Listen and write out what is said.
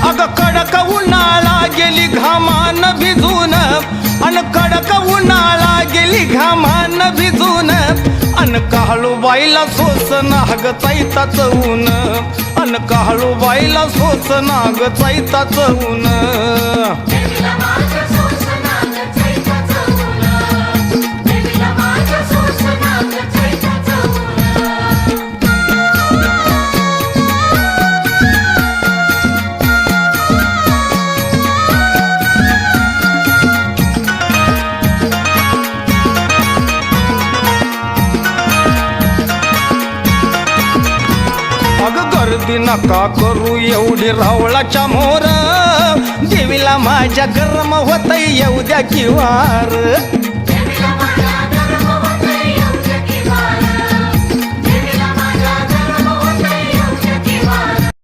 अग कडक उन्हाळा गेली घामान भिजून अन कडक उन्हाळा गेली घामान भिजून अन काळूबाईला सोस नाग चैताच ऊन अन काळूबाईला सोस नाग चैताच ऊन गर्दी नका करू एवढी रावळाच्या मोर देवीला माझ्या गरम होतय येऊ द्या किवार